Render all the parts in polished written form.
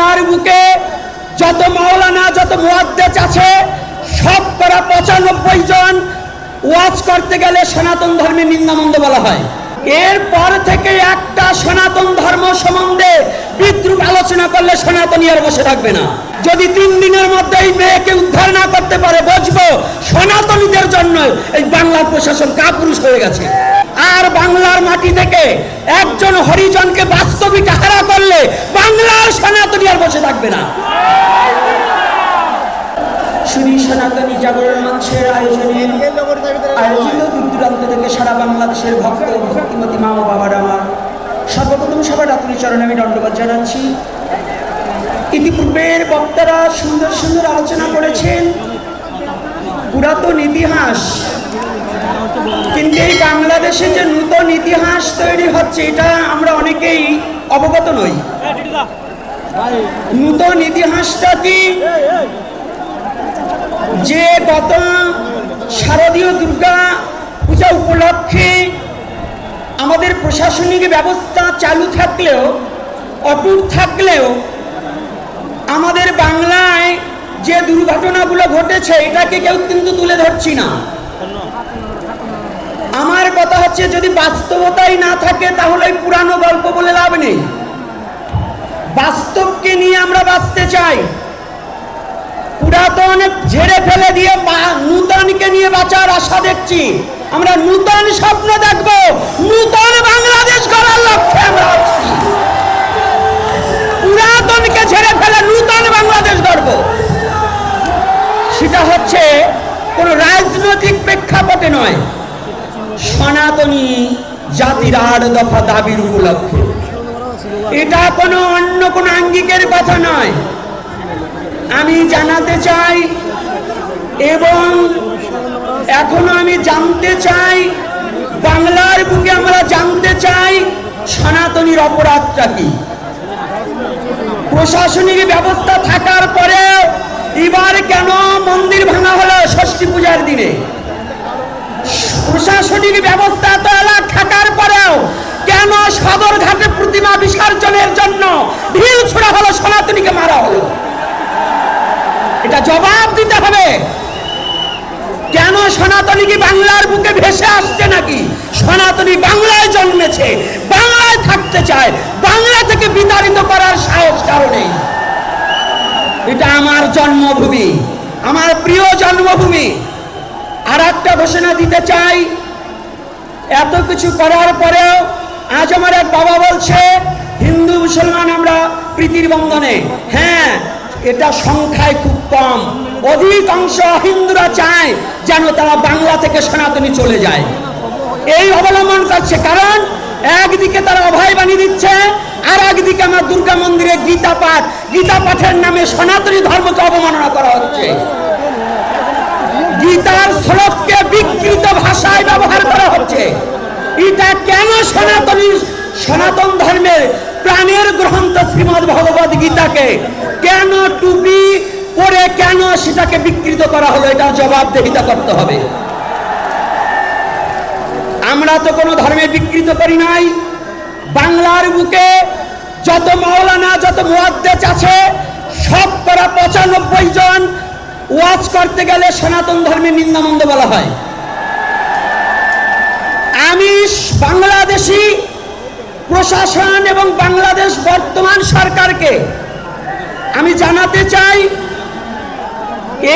বাংলার বুকে যত মাওলানা যত মুয়াদ্দিস আছে শতকরা 95 জন ওয়াজ করতে গেলে সনাতন ধর্মে নিন্দামন্দ বলা হয়। এরপর থেকে একটা সনাতন ধর্ম সম্বন্ধে বিদ্রুপ আলোচনা করলে সনাতনী আর বসে থাকবে না। যদি 3 দিনের মধ্যে এই মেয়েকে উদ্ধার না করতে পারে বুঝবো সনাতনীদের জন্য এই বাংলার প্রশাসন কাপুরুষ হয়ে গেছে। আর বাংলার মাটি থেকে একজন হরিজনকে বাস্তবিক হারা করলে বাংলার সনাতনী আর বসে থাকবে না। শুনি সনাতনী জাগরণ মঞ্চের আয়োজিত দূর দূরান্ত থেকে সারা বাংলাদেশের ভক্ত ভক্তিমতী মা ও বাবারা আমার সর্বপ্রথম সবার আত্মীয় চরণে আমি দণ্ডবাদ জানাচ্ছি। ইতিপূর্বের বক্তারা সুন্দর সুন্দর আলোচনা করেছেন পুরাতন ইতিহাস, কিন্তু এই বাংলাদেশে যে নূতন ইতিহাস তৈরি হচ্ছে এটা আমরা অনেকেই অবগত নই। নূতন ইতিহাসটা কি? যে গত শারদীয় দুর্গা পূজা উপলক্ষে আমাদের প্রশাসনিক ব্যবস্থা চালু থাকলেও অটুট থাকলেও আমাদের বাংলায় যে দুর্ঘটনাগুলো ঘটেছে এটাকে কেউ কিন্তু তুলে ধরছি না। আমার কথা হচ্ছে যদি বাস্তবতাই না থাকে তাহলে পুরানো গল্প বলে লাভ নেই। বাস্তবকে নিয়ে আমরা বাঁচতে চাই। পুরাতন ঝেড়ে ফেলে দিয়ে নূতনকে নিয়ে বাঁচার আশা দেখছি। আমরা নূতন স্বপ্ন দেখব, নূতন বাংলাদেশ গড়ার লক্ষ্যে আমরা আসছি। পুরাতনকে ঝেড়ে ফেলে নূতন বাংলাদেশ গড়ব। সেটা হচ্ছে কোন রাজনৈতিক প্রেক্ষাপটে নয়, সনাতনী জাতির 8 দফা দাবির উপলক্ষে। এটা কোনো অন্য কোন আঙ্গিকের কথা নয়। আমি জানাতে চাই এবং এখনো আমি জানতে চাই, বাংলার বুকে আমরা জানতে চাই সনাতনীর অপরাধটা কি। প্রশাসনিক ব্যবস্থা থাকার পরেও এবার কেন মন্দির ভাঙা হলো ষষ্ঠী পূজার দিনে? প্রশাসনিক ব্যবস্থা তো এলাকা থাকার পরেও কেন সদরঘাটে প্রতিমা বিসর্জনের জন্য ঢিল ছোড়া হলো, সনাতনীকে মারা হলো? এটা জবাব দিতে হবে। কেন সনাতনী কি বাংলার বুকে ভেসে আসছে নাকি? সনাতনী বাংলায় জন্মেছে, বাংলায় থাকতে চায়, বাংলা থেকে বিতাড়িত করার সাহস কারো নেই। এটা আমার জন্মভূমি, আমার প্রিয় জন্মভূমি। আর একটা ঘোষণা দিতে চাই, এত কিছু করার পরেও আজ আমার এক বাবা বলছে হিন্দু মুসলমান আমরা প্রীতির বন্ধনে। হ্যাঁ, এটা সংখ্যায় খুব কম। অধিকাংশ হিন্দুরা চায় যেন তারা বাংলা থেকে সনাতনী চলে যায়। এই অবলম্বন করছে, কারণ একদিকে তারা অভয় বাণী দিচ্ছে, আর একদিকে আমার দুর্গা মন্দিরে গীতা পাঠের নামে সনাতনী ধর্মকে অবমাননা করা হচ্ছে। গীতার শ্লোককে বিকৃত ভাষায় ব্যবহার করা হচ্ছে। এটা কেন সনাতন ধর্মের প্রাণের গ্রন্থ শ্রীমদ্ ভগবদ গীতাকে কেন টুপি পরে কেন সেটাকে বিকৃত করা হলো? এটা জবাবদিহিতা করতে হবে। আমরা তো কোনো ধর্মে বিকৃত করি নাই। বাংলার বুকে যত মাওলানা যত মুয়াদ্দিস আছে শতকরা 95 জন ওয়াজ করতে গেলে সনাতন ধর্মের নিন্দামন্দ বলা হয়। আমি বাংলাদেশি প্রশাসন এবং বাংলাদেশ বর্তমান সরকারকে আমি জানাতে চাই,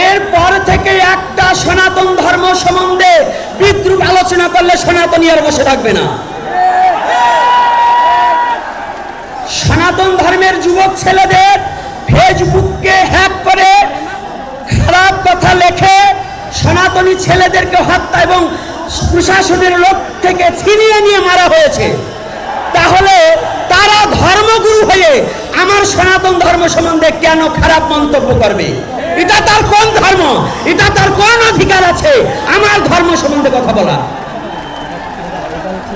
এরপর থেকে একটা সনাতন ধর্ম সম্বন্ধে বিদ্রুপ আলোচনা করলে সনাতনী আর বসে থাকবে না। সনাতন ধর্মের যুবক ছেলেদের ফেসবুককে হ্যাক করে খারাপ কথা লেখে সনাতনী ছেলেদেরকে হত্যা এবং প্রশাসনের লোক থেকে ছিনিয়ে নিয়ে মারা হয়েছে। তাহলে তারা ধর্মগুরু হয়ে আমার সনাতন ধর্ম সম্বন্ধে কেন খারাপ মন্তব্য করবে? এটা তার কোন ধর্ম? এটা তার কোন অধিকার আছে আমার ধর্ম সম্বন্ধে কথা বলা?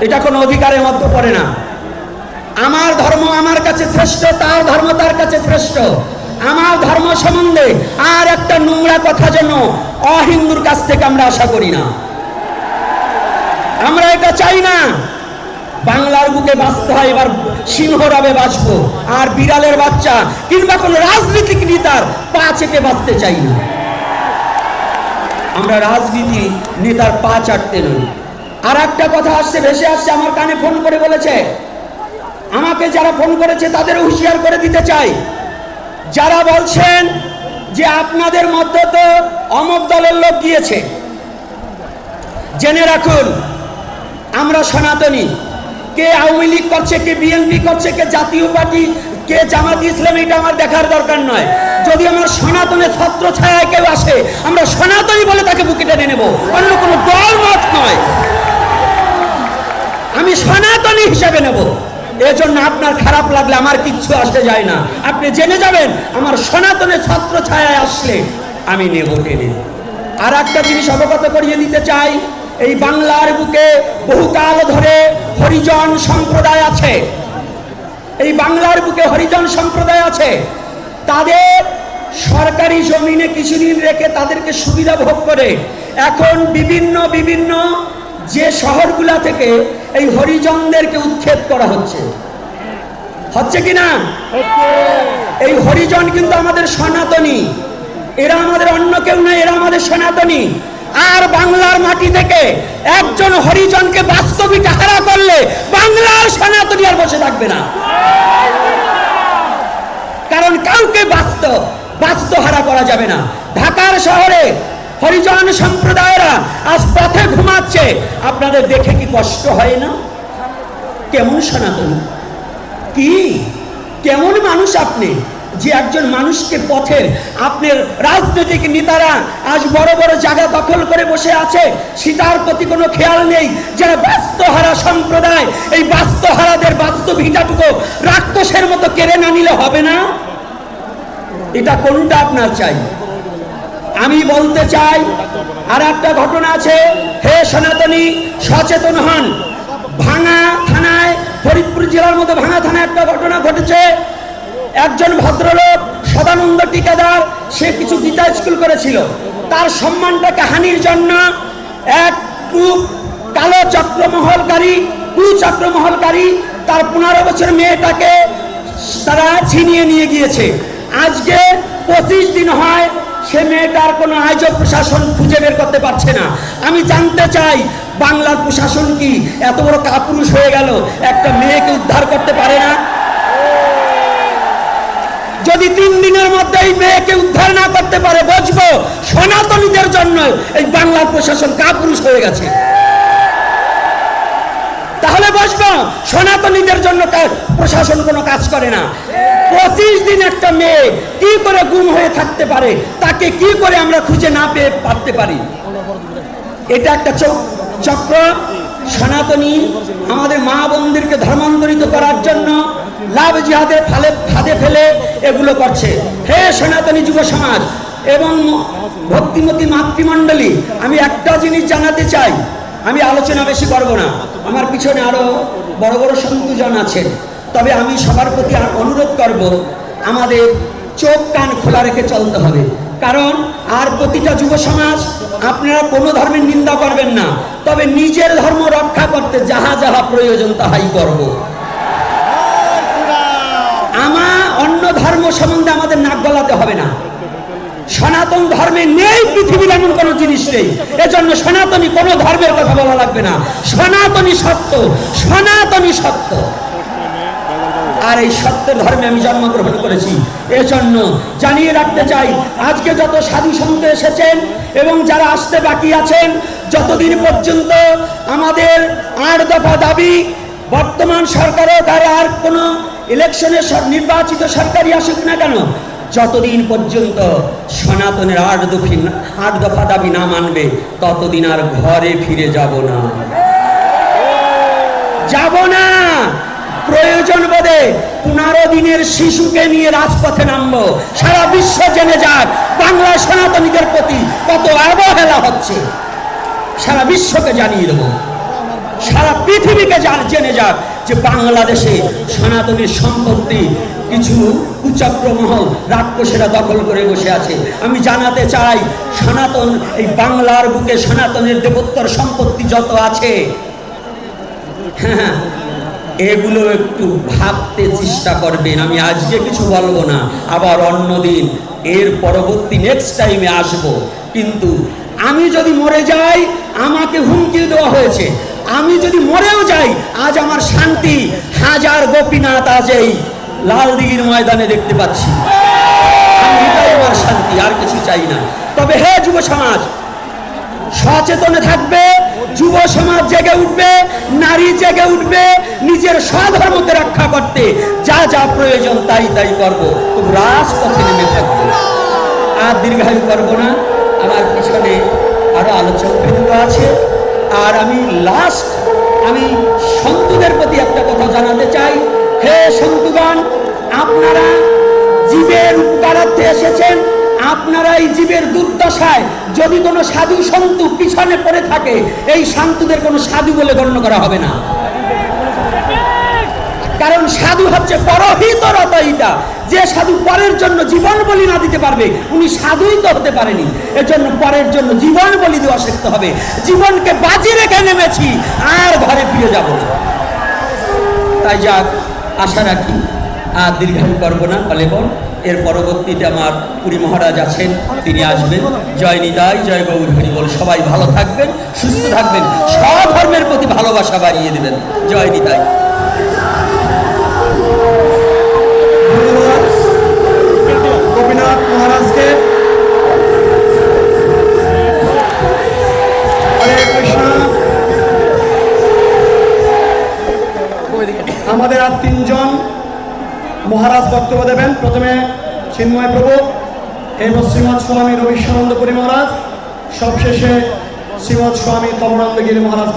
এটা কোনো অধিকারের মধ্যে পড়ে না। আমার ধর্ম আমার কাছে শ্রেষ্ঠ, তার ধর্ম তার কাছে শ্রেষ্ঠ। আমার ধর্ম সম্বন্ধে আর একটা নোংরা কথা যেন অহিন্দুর কাছ থেকে আমরা আশা করি না। আমরা এটা চাই না। বাংলার বুকে বাঁচতে হয়, এবার সিংহরাবে বাঁচবো, আর বিড়ালের বাচ্চা কিংবা কোন রাজনীতিক নেতার পা চেটে বাঁচতে চাই না। আমরা রাজনীতি নেতার পা চাটতে নই। আর একটা কথা আসছে, ভেসে আসছে, আমার কানে ফোন করে বলেছে, আমাকে যারা ফোন করেছে তাদেরও হুঁশিয়ার করে দিতে চাই, যারা বলছেন যে আপনাদের মধ্যে তো অমুক দলের লোক গিয়েছে, জেনে রাখুন আমরা সনাতনী। কে আওয়ামী লীগ করছে, কে বিএনপি করছে, কে জাতীয় পার্টি, কে জামাত ইসলাম, এটা আমার দেখার দরকার নয়। যদি আমার সনাতনের ছত্র ছায়ায় কেউ আসে, আমরা সনাতনী বলে তাকে বুকে টেনে নেব, অন্য কোনো দল মত নয়, আমি সনাতনী হিসেবে নেব। এজন্য আপনার খারাপ লাগলে আমার কিচ্ছু আসে যায় না, আপনি জেনে যাবেন আমার সনাতনের ছত্র ছায়ায় আসলে আমি নেব টেনে। আর একটা জিনিস অবগত করিয়ে দিতে চাই, এই বাংলার বুকে বহুকাল ধরে হরিজন সম্প্রদায় আছে, এই বাংলার বুকে হরিজন সম্প্রদায় আছে। তাদের সরকারি জমিনে কিছুদিন রেখে তাদেরকে সুবিধা ভোগ করে এখন বিভিন্ন বিভিন্ন যে শহরগুলা থেকে এই হরিজনদেরকে উচ্ছেদ করা হচ্ছে, হচ্ছে কি না? এই হরিজন কিন্তু আমাদের সনাতনী, এরা আমাদের অন্য কেউ নয়, এরা আমাদের সনাতনী। আর বাংলার মাটি থেকে একজন হরিজনকে বাস্তবিক হারা করলে বাংলার সনাতনী আর বসে থাকবে না, কারণ কাউকে বাস্তব হারা করা যাবে না। ঢাকার শহরে হরিজন সম্প্রদায়েরা আজ পথে ঘুমাচ্ছে, আপনাদের দেখে কি কষ্ট হয় না? কেমন সনাতনী, কি কেমন মানুষ আপনি, যে একজন মানুষকে পথের, আপনার রাজনৈতিক নেতারা আজ বড় বড় জায়গা দখল করে বসে আছে, সেটার প্রতি কোনো খেয়াল নেই। যারা বাস্তহারা সম্প্রদায়, এই বাস্তহারাদের বাস্তব ভিটাটুকু রাক্ষসের মতো কেড়ে না নিলে হবে না। এটা কোনটা আপনার চাই? আমি বলতে চাই আর একটা ঘটনা আছে, হে সনাতনী সচেতন হন। ভাঙা থানায়, ফরিদপুর জেলার মধ্যে ভাঙা থানায় একটা ঘটনা ঘটেছে। একজন ভদ্রলোক সদানন্দ টিকাদার, সে কিছু গীতা স্কুল করেছিল, তার সম্মানটাকে হানির জন্য এক কালো চক্রমহলকারী, কুচক্রমহলকারী তার 15 বছর মেয়েটাকে তারা ছিনিয়ে নিয়ে গিয়েছে। আজকে 25 দিন হয়, সে মেয়েটার কোনো আজও প্রশাসন খুঁজে বের করতে পারছে না। আমি জানতে চাই বাংলার প্রশাসন কি এত বড় কাপুরুষ হয়ে গেল, একটা মেয়েকে উদ্ধার করতে পারে না? যদি 3 দিনের মধ্যে এই মেয়েকে উদ্ধার না করতে পারে, বুঝবো সনাতনীদের জন্য এই বাংলার প্রশাসন কাপুরুষ হয়ে গেছে। তাহলে বুঝবো সনাতনীদের জন্য প্রশাসন কোনো কাজ করে না। 25 দিন একটা মেয়ে কি করে গুম হয়ে থাকতে পারে, তাকে কি করে আমরা খুঁজে না পেয়ে পারতে পারি? এটা একটা চক্র। সনাতনী আমাদের মা বোনদেরকে ধর্মান্তরিত করার জন্য লাভ জিহাদে ফাঁদে ফেলে এগুলো করছে। হে সনাতনী যুব সমাজ এবং ভক্তিমতী মাতৃমণ্ডলী, আমি একটা জিনিস জানাতে চাই, আমি আলোচনা বেশি করব না, আমার পিছনে আরো বড় বড় সন্তুজন আছেন, তবে আমি সবার প্রতি অনুরোধ করব, আমাদের চোখ কান খোলা রেখে চলতে হবে। কারণ আর প্রতিটা যুব সমাজ, আপনারা কোনো ধর্মের নিন্দা করবেন না, তবে নিজের ধর্ম রক্ষা করতে যাহা যাহা প্রয়োজন তাহাই করব। অন্য ধর্ম সম্বন্ধে আমাদের নাক গলাতে হবে না। সনাতন ধর্মে নেই পৃথিবীর এমন কোনো জিনিস নেই, এজন্য সনাতনী কোনো ধর্মের কথা বলা লাগবে না। সনাতনী সত্য, সনাতনী সত্য, আর এই সত্যের ধর্মে আমি জন্মগ্রহণ করেছি। এজন্য জানিয়ে রাখতে চাই, আজকে যত সাধু সন্ত এসেছেন এবং যারা আসতে বাকি আছেন, যতদিন পর্যন্ত আমাদের 8 দফা দাবি, বর্তমান সরকারও তার আর কোনো ইলেকশনে নির্বাচিত সরকারই আসুক না কেন, যতদিন পর্যন্ত সনাতনের 8 দফা দাবি না মানবে, ততদিন আর ঘরে ফিরে যাব না। প্রয়োজন বোধে 15 দিনের শিশুকে নিয়ে রাজপথে নামবো, সারা বিশ্ব জেনে যাক বাংলায় সনাতনীদের প্রতি কত অবহেলা হচ্ছে। সারা বিশ্বকে জানিয়ে দেবো, সারা পৃথিবীকে জেনে যাক যে বাংলাদেশে সনাতনীর সম্পত্তি কিছু কুচক্রমহল রাক্ষসেরা দখল করে বসে আছে। আমি জানাতে চাই, সনাতন এই বাংলার বুকে সনাতনের দেবোত্তর সম্পত্তি যত আছে, হ্যাঁ, এগুলো একটু ভাবতে চেষ্টা করবেন। আমি আজকে কিছু বলবো না, আবার অন্যদিন এর পরবর্তী নেক্সট টাইমে আসব। কিন্তু আমি যদি মরে যাই, আমাকে হুমকি দেওয়া হয়েছে, আমি যদি মরেও যাই, আজ আমার শান্তি হাজার গোপীনাথ আজ এই লালদিঘির ময়দানে দেখতে পাচ্ছি। এটাই আমার শান্তি, আর কিছু চাই না। তবে হে যুব সমাজ, সচেতনে থাকবে, যুব সমাজ জেগে উঠবে, নারী জেগে উঠবে, নিজের স্বধর্মকে রক্ষা করতে যা যা প্রয়োজন তাই তাই করবো। তবু রাজপথে নেমে থাকবো। আর দীর্ঘায়ু করবো না, আমার পিছনে আরো আলোচক বৃন্দ আছে। আর আমি আমি সন্তুদের প্রতি একটা কথা জানাতে চাই। হে সন্তুগণ, আপনারা জীবের উপকারার্থে এসেছেন। আপনারা এই জীবের দুর্দশায় যদি কোনো সাধু সন্তু পিছনে পড়ে থাকে, এই সন্তুদের কোনো সাধু বলে গণ্য করা হবে না। কারণ সাধু হচ্ছে পরহিত রতইতা। যে সাধু পরের জন্য জীবন বলি না দিতে পারবে, উনি সাধুই তো হতে পারেনি। এজন্য পরের জন্য জীবন বলি দেওয়া শিখতে হবে। জীবনকে বাজি রেখে নেমেছি, আর ঘরে ফিরে যাব না। তাই যাক, আশা রাখি আর দীর্ঘায়ু করবো না। বলেবন এর পরবর্তীতে আমার পুরী মহারাজ আছেন, তিনি আসবেন। জয় নিতাই, জয় গৌর হরি বল। সবাই ভালো থাকবেন, সুস্থ থাকবেন, স্বধর্মের প্রতি ভালোবাসা বাড়িয়ে দেবেন। জয় নিতাই। গোপীনাথ মহারাজকে হরে কৃষ্ণ। আমাদের আর তিনজন মহারাজ বক্তব্য দেবেন। প্রথমে চিন্ময় প্রভু, এরপর শ্রীমৎ স্বামী রবীন্দ্রানন্দ পুরী মহারাজ, সবশেষে শ্রীমৎ স্বামী তমরানন্দগিরি মহারাজ।